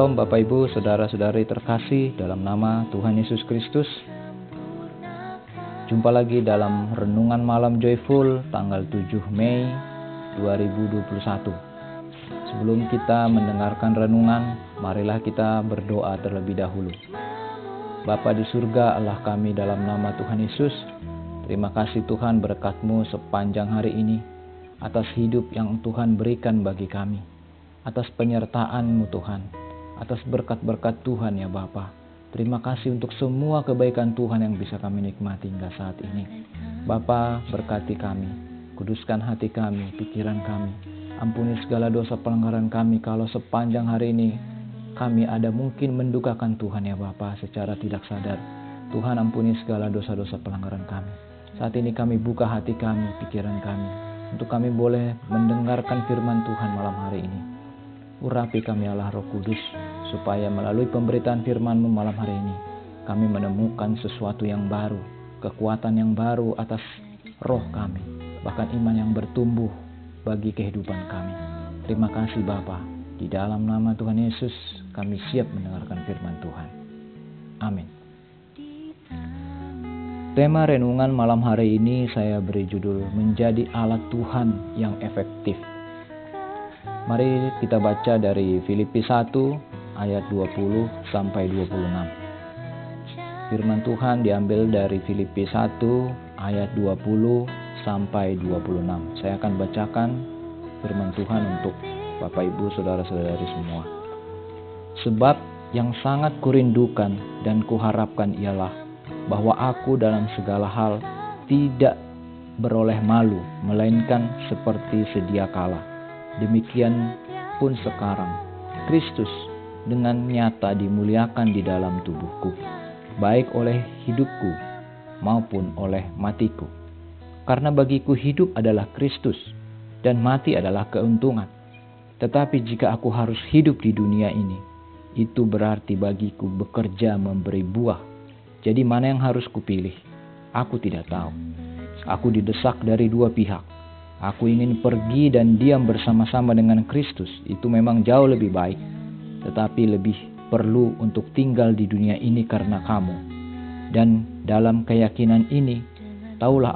Shalom Bapak Ibu, Saudara-saudari terkasih dalam nama Tuhan Yesus Kristus. Jumpa lagi dalam Renungan Malam Joyful tanggal 7 Mei 2021. Sebelum kita mendengarkan renungan, marilah kita berdoa terlebih dahulu. Bapa di surga, Allah kami dalam nama Tuhan Yesus, terima kasih Tuhan berkat-Mu sepanjang hari ini, atas hidup yang Tuhan berikan bagi kami, atas penyertaan-Mu Tuhan, atas berkat-berkat Tuhan ya Bapa. Terima kasih untuk semua kebaikan Tuhan yang bisa kami nikmati hingga saat ini. Bapa, berkati kami, kuduskan hati kami, pikiran kami. Ampuni segala dosa pelanggaran kami kalau sepanjang hari ini kami ada mungkin mendukakan Tuhan ya Bapa secara tidak sadar. Tuhan ampuni segala dosa-dosa pelanggaran kami. Saat ini kami buka hati kami, pikiran kami, untuk kami boleh mendengarkan firman Tuhan malam hari ini. Urapi kami Allah Roh Kudus, supaya melalui pemberitaan firman-Mu malam hari ini, kami menemukan sesuatu yang baru, kekuatan yang baru atas roh kami, bahkan iman yang bertumbuh bagi kehidupan kami. Terima kasih Bapa, di dalam nama Tuhan Yesus, kami siap mendengarkan firman Tuhan. Amin. Tema renungan malam hari ini saya beri judul Menjadi Alat Tuhan yang Efektif. Mari kita baca dari Filipi 1 ayat 20 sampai 26. Firman Tuhan diambil dari Filipi 1 ayat 20 sampai 26. Saya akan bacakan firman Tuhan untuk Bapak Ibu Saudara-saudari semua. Sebab yang sangat kurindukan dan kuharapkan ialah bahwa aku dalam segala hal tidak beroleh malu, melainkan seperti sedia kala. Demikian pun sekarang, Kristus dengan nyata dimuliakan di dalam tubuhku, baik oleh hidupku maupun oleh matiku. Karena bagiku hidup adalah Kristus, dan mati adalah keuntungan. Tetapi jika aku harus hidup di dunia ini, itu berarti bagiku bekerja memberi buah. Jadi mana yang harus kupilih? Aku tidak tahu. Aku didesak dari dua pihak. Aku ingin pergi dan diam bersama-sama dengan Kristus. Itu memang jauh lebih baik. Tetapi lebih perlu untuk tinggal di dunia ini karena kamu. Dan dalam keyakinan ini, taulah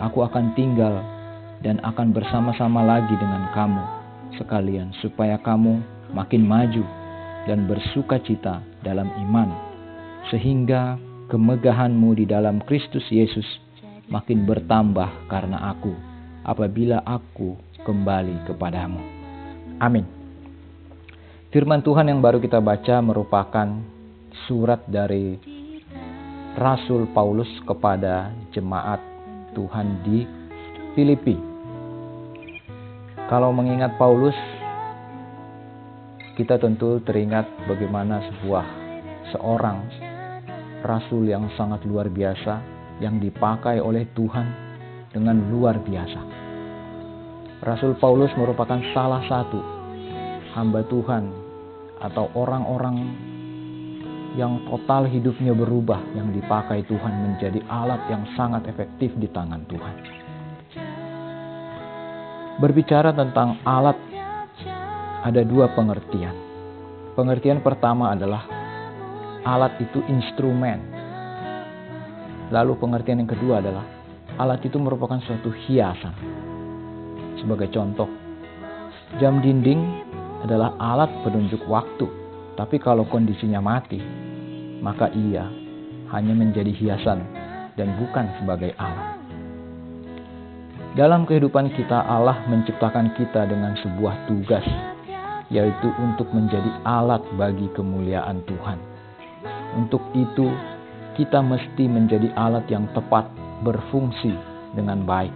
aku akan tinggal dan akan bersama-sama lagi dengan kamu sekalian, supaya kamu makin maju dan bersukacita dalam iman, sehingga kemegahanmu di dalam Kristus Yesus makin bertambah karena aku, apabila aku kembali kepadamu. Amin. Firman Tuhan yang baru kita baca merupakan surat dari Rasul Paulus kepada jemaat Tuhan di Filipi. Kalau mengingat Paulus, kita tentu teringat bagaimana seorang rasul yang sangat luar biasa, yang dipakai oleh Tuhan dengan luar biasa. Rasul Paulus merupakan salah satu hamba Tuhan atau orang-orang yang total hidupnya berubah, yang dipakai Tuhan menjadi alat yang sangat efektif di tangan Tuhan. Berbicara tentang alat, ada dua pengertian. Pengertian pertama adalah alat itu instrumen. Lalu pengertian yang kedua adalah alat itu merupakan suatu hiasan. Sebagai contoh, jam dinding adalah alat penunjuk waktu. Tapi kalau kondisinya mati, maka ia hanya menjadi hiasan dan bukan sebagai alat. Dalam kehidupan kita, Allah menciptakan kita dengan sebuah tugas, yaitu untuk menjadi alat bagi kemuliaan Tuhan. Untuk itu, kita mesti menjadi alat yang tepat berfungsi dengan baik.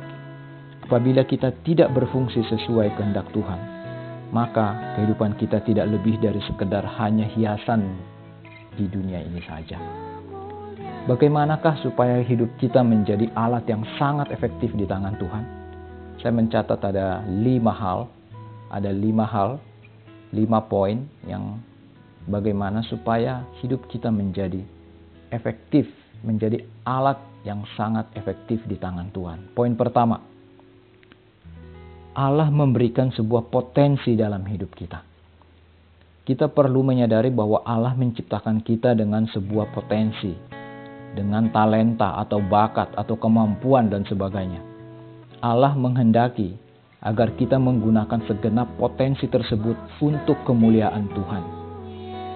Apabila kita tidak berfungsi sesuai kehendak Tuhan, maka kehidupan kita tidak lebih dari sekedar hanya hiasan di dunia ini saja. Bagaimanakah supaya hidup kita menjadi alat yang sangat efektif di tangan Tuhan? Saya mencatat ada 5 hal. Ada 5 poin yang bagaimana supaya hidup kita menjadi efektif, menjadi alat yang sangat efektif di tangan Tuhan. Poin pertama, Allah memberikan sebuah potensi dalam hidup kita. kita perlu menyadari bahwa Allah menciptakan kita dengan sebuah potensi, dengan talenta atau bakat atau kemampuan dan sebagainya. Allah menghendaki agar kita menggunakan segenap potensi tersebut untuk kemuliaan Tuhan.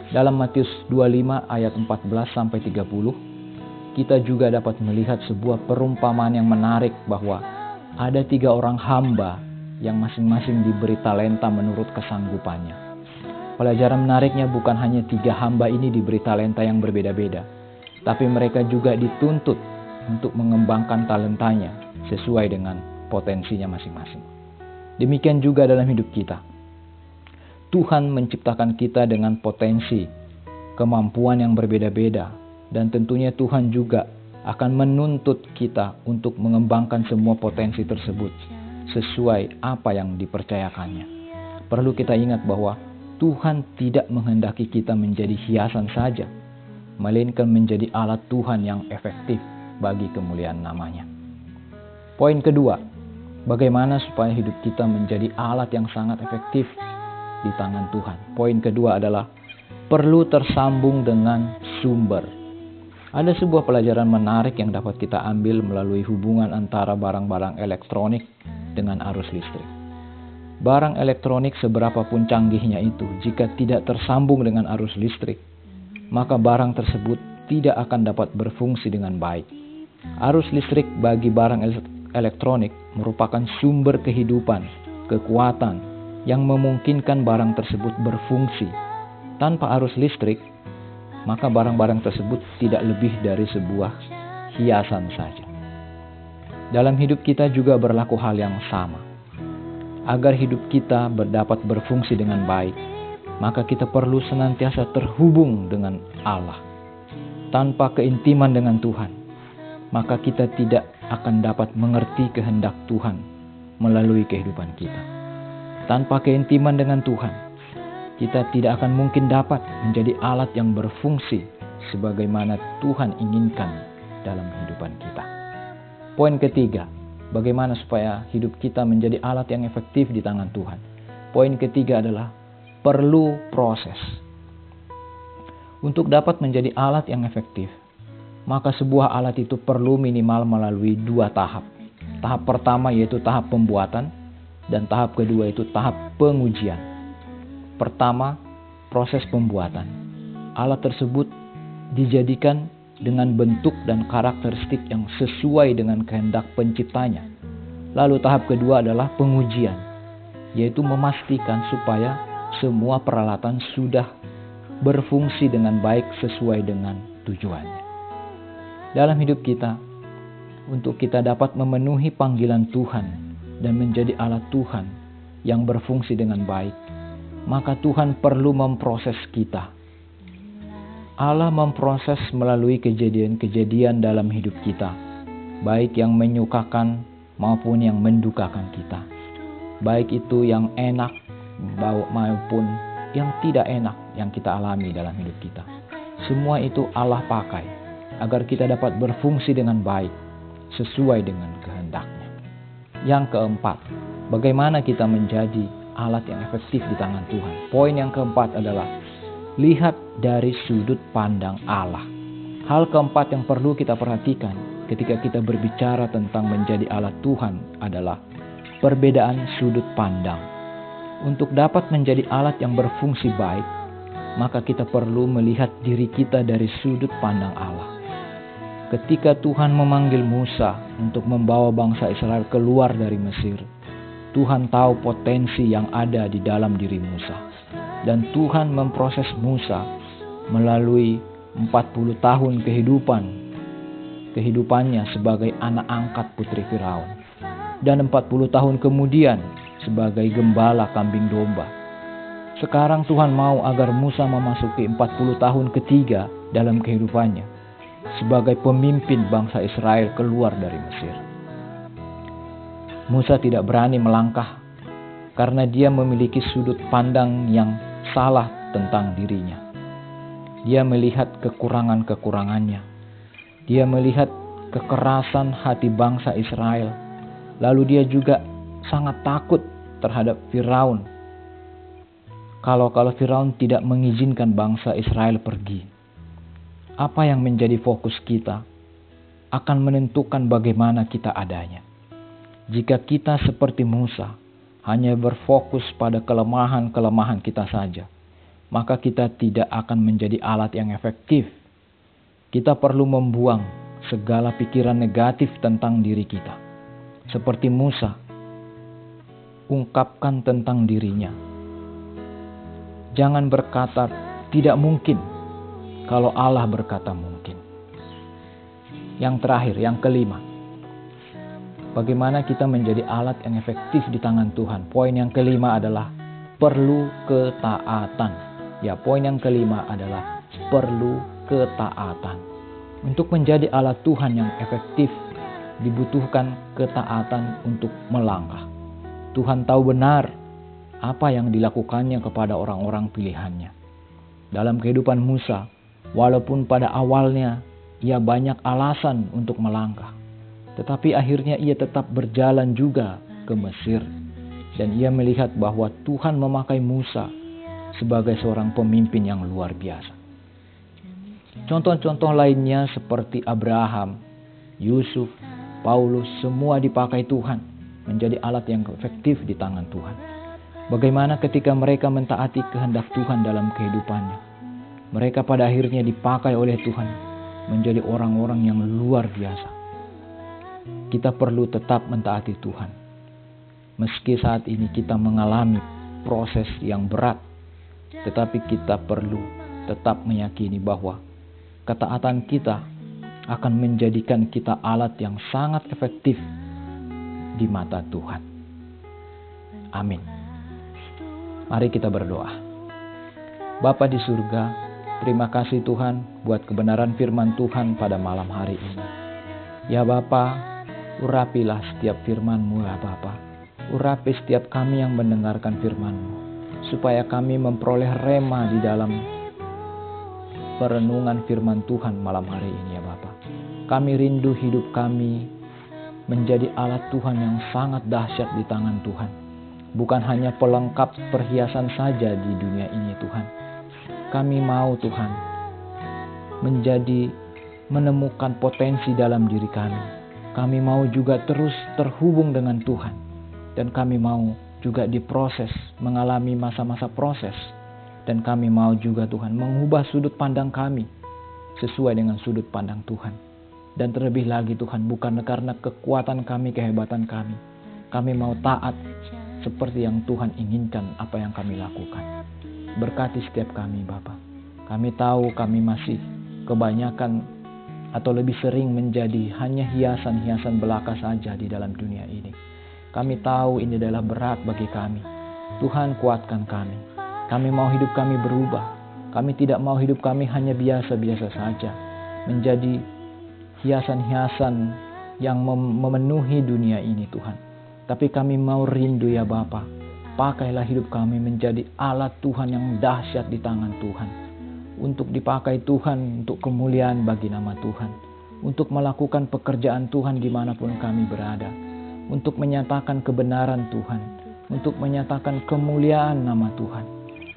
Dalam Matius 25 ayat 14-30, kita juga dapat melihat sebuah perumpamaan yang menarik bahwa ada 3 orang hamba yang masing-masing diberi talenta menurut kesanggupannya. Pelajaran menariknya bukan hanya 3 hamba ini diberi talenta yang berbeda-beda, tapi mereka juga dituntut untuk mengembangkan talentanya sesuai dengan potensinya masing-masing. Demikian juga dalam hidup kita. Tuhan menciptakan kita dengan potensi, kemampuan yang berbeda-beda, dan tentunya Tuhan juga akan menuntut kita untuk mengembangkan semua potensi tersebut sesuai apa yang dipercayakannya. Perlu kita ingat bahwa Tuhan tidak menghendaki kita menjadi hiasan saja, melainkan menjadi alat Tuhan yang efektif bagi kemuliaan namanya. Poin kedua, bagaimana supaya hidup kita menjadi alat yang sangat efektif di tangan Tuhan. Poin kedua adalah perlu tersambung dengan sumber. Ada sebuah pelajaran menarik yang dapat kita ambil melalui hubungan antara barang-barang elektronik dengan arus listrik. Barang elektronik seberapapun canggihnya itu, jika tidak tersambung dengan arus listrik, maka barang tersebut tidak akan dapat berfungsi dengan baik. Arus listrik bagi barang elektronik merupakan sumber kehidupan, kekuatan yang memungkinkan barang tersebut berfungsi. Tanpa arus listrik, maka barang-barang tersebut tidak lebih dari sebuah hiasan saja. Dalam hidup kita juga berlaku hal yang sama. Agar hidup kita dapat berfungsi dengan baik, maka kita perlu senantiasa terhubung dengan Allah. Tanpa keintiman dengan Tuhan, maka kita tidak akan dapat mengerti kehendak Tuhan melalui kehidupan kita. Tanpa keintiman dengan Tuhan, kita tidak akan mungkin dapat menjadi alat yang berfungsi sebagaimana Tuhan inginkan dalam kehidupan kita. Poin ketiga, bagaimana supaya hidup kita menjadi alat yang efektif di tangan Tuhan. Poin ketiga adalah perlu proses. Untuk dapat menjadi alat yang efektif, maka sebuah alat itu perlu minimal melalui 2 tahap. Tahap pertama yaitu tahap pembuatan, dan tahap kedua itu tahap pengujian. Pertama, proses pembuatan. Alat tersebut dijadikan dengan bentuk dan karakteristik yang sesuai dengan kehendak penciptanya. Lalu tahap kedua adalah pengujian, yaitu memastikan supaya semua peralatan sudah berfungsi dengan baik sesuai dengan tujuannya. Dalam hidup kita, untuk kita dapat memenuhi panggilan Tuhan dan menjadi alat Tuhan yang berfungsi dengan baik, maka Tuhan perlu memproses kita. Allah memproses melalui kejadian-kejadian dalam hidup kita, baik yang menyukakan maupun yang mendukakan kita, baik itu yang enak maupun yang tidak enak yang kita alami dalam hidup kita. Semua itu Allah pakai agar kita dapat berfungsi dengan baik sesuai dengan kehendaknya. Yang keempat, bagaimana kita menjadi alat yang efektif di tangan Tuhan. Poin yang keempat adalah lihat dari sudut pandang Allah. Hal keempat yang perlu kita perhatikan ketika kita berbicara tentang menjadi alat Tuhan adalah perbedaan sudut pandang. Untuk dapat menjadi alat yang berfungsi baik, maka kita perlu melihat diri kita dari sudut pandang Allah. Ketika Tuhan memanggil Musa untuk membawa bangsa Israel keluar dari Mesir, Tuhan tahu potensi yang ada di dalam diri Musa. Dan Tuhan memproses Musa melalui 40 tahun kehidupannya sebagai anak angkat putri Firaun. Dan 40 tahun kemudian sebagai gembala kambing domba. Sekarang Tuhan mau agar Musa memasuki 40 tahun ketiga dalam kehidupannya sebagai pemimpin bangsa Israel keluar dari Mesir. Musa tidak berani melangkah karena dia memiliki sudut pandang yang salah tentang dirinya. Dia melihat kekurangan-kekurangannya. Dia melihat kekerasan hati bangsa Israel. Lalu dia juga sangat takut terhadap Firaun Kalau Firaun tidak mengizinkan bangsa Israel pergi, apa yang menjadi fokus kita akan menentukan bagaimana kita adanya. Jika kita seperti Musa, hanya berfokus pada kelemahan-kelemahan kita saja, maka kita tidak akan menjadi alat yang efektif. Kita perlu membuang segala pikiran negatif tentang diri kita. Seperti Musa, ungkapkan tentang dirinya. Jangan berkata tidak mungkin kalau Allah berkata mungkin. Yang terakhir, yang kelima, bagaimana kita menjadi alat yang efektif di tangan Tuhan. Poin yang kelima adalah perlu ketaatan. Ya, poin yang kelima adalah perlu ketaatan. Untuk menjadi alat Tuhan yang efektif, dibutuhkan ketaatan untuk melangkah. Tuhan tahu benar apa yang dilakukannya kepada orang-orang pilihannya. Dalam kehidupan Musa, walaupun pada awalnya ia banyak alasan untuk melangkah, tetapi akhirnya ia tetap berjalan juga ke Mesir. Dan ia melihat bahwa Tuhan memakai Musa sebagai seorang pemimpin yang luar biasa. Contoh-contoh lainnya seperti Abraham, Yusuf, Paulus, semua dipakai Tuhan menjadi alat yang efektif di tangan Tuhan. Bagaimana ketika mereka mentaati kehendak Tuhan dalam kehidupannya, mereka pada akhirnya dipakai oleh Tuhan menjadi orang-orang yang luar biasa. Kita perlu tetap mentaati Tuhan. Meski saat ini kita mengalami proses yang berat, tetapi kita perlu tetap meyakini bahwa ketaatan kita akan menjadikan kita alat yang sangat efektif di mata Tuhan. Amin. Mari kita berdoa. Bapa di surga, terima kasih Tuhan buat kebenaran firman Tuhan pada malam hari ini. Ya Bapa, urapilah setiap firman-Mu ya Bapa. Urapi setiap kami yang mendengarkan firman-Mu, supaya kami memperoleh rema di dalam perenungan firman Tuhan malam hari ini ya Bapa. Kami rindu hidup kami menjadi alat Tuhan yang sangat dahsyat di tangan Tuhan. Bukan hanya pelengkap perhiasan saja di dunia ini Tuhan. Kami mau Tuhan menemukan potensi dalam diri kami. Kami mau juga terus terhubung dengan Tuhan. Dan kami mau juga diproses, mengalami masa-masa proses. Dan kami mau juga Tuhan mengubah sudut pandang kami sesuai dengan sudut pandang Tuhan. Dan terlebih lagi Tuhan, bukan karena kekuatan kami, kehebatan kami. Kami mau taat seperti yang Tuhan inginkan apa yang kami lakukan. Berkati setiap kami Bapa. Kami tahu kami masih kebanyakan atau lebih sering menjadi hanya hiasan-hiasan belaka saja di dalam dunia ini. Kami tahu ini adalah berat bagi kami. Tuhan kuatkan kami. Kami mau hidup kami berubah. Kami tidak mau hidup kami hanya biasa-biasa saja. Menjadi hiasan-hiasan yang memenuhi dunia ini Tuhan. Tapi kami mau rindu ya Bapa. Pakailah hidup kami menjadi alat Tuhan yang dahsyat di tangan Tuhan. Untuk dipakai Tuhan untuk kemuliaan bagi nama Tuhan. Untuk melakukan pekerjaan Tuhan dimanapun kami berada. Untuk menyatakan kebenaran Tuhan. Untuk menyatakan kemuliaan nama Tuhan.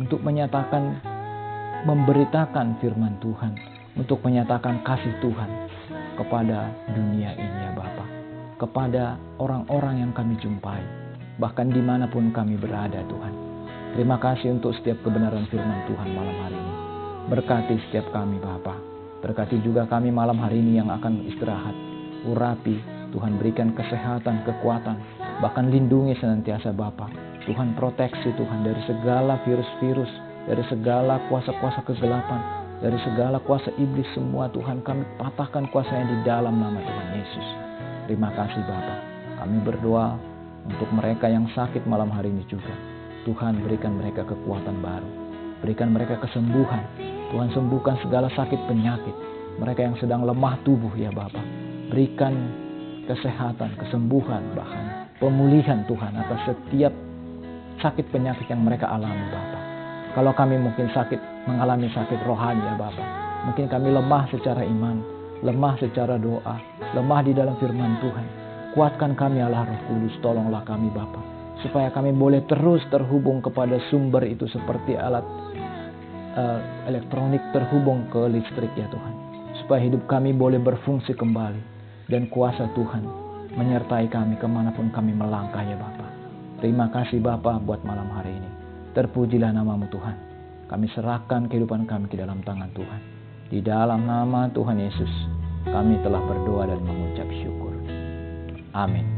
Untuk menyatakan, memberitakan firman Tuhan. Untuk menyatakan kasih Tuhan kepada dunia ini ya Bapa. Kepada orang-orang yang kami jumpai. Bahkan dimanapun kami berada Tuhan. Terima kasih untuk setiap kebenaran firman Tuhan malam hari ini. Berkati setiap kami Bapa. Berkati juga kami malam hari ini yang akan istirahat. Urapi, Tuhan berikan kesehatan, kekuatan. Bahkan lindungi senantiasa Bapa. Tuhan proteksi Tuhan dari segala virus-virus. Dari segala kuasa-kuasa kegelapan. Dari segala kuasa iblis semua Tuhan. Kami patahkan kuasanya di dalam nama Tuhan Yesus. Terima kasih Bapa. Kami berdoa untuk mereka yang sakit malam hari ini juga. Tuhan berikan mereka kekuatan baru. Berikan mereka kesembuhan. Tuhan sembuhkan segala sakit penyakit. Mereka yang sedang lemah tubuh ya Bapa. Berikan kesehatan, kesembuhan, bahkan pemulihan Tuhan atas setiap sakit penyakit yang mereka alami Bapa. Kalau kami mungkin mengalami sakit rohani ya Bapa. Mungkin kami lemah secara iman, lemah secara doa, lemah di dalam firman Tuhan. Kuatkan kami Allah Roh Kudus, tolonglah kami Bapa. supaya kami boleh terus terhubung kepada sumber itu seperti alat elektronik terhubung ke listrik ya Tuhan. Supaya hidup kami boleh berfungsi kembali dan kuasa Tuhan menyertai kami kemanapun kami melangkah ya Bapa. Terima kasih Bapa buat malam hari ini. Terpujilah namamu Tuhan. Kami serahkan kehidupan kami ke dalam tangan Tuhan. Di dalam nama Tuhan Yesus kami telah berdoa dan mengucap syukur. Amin.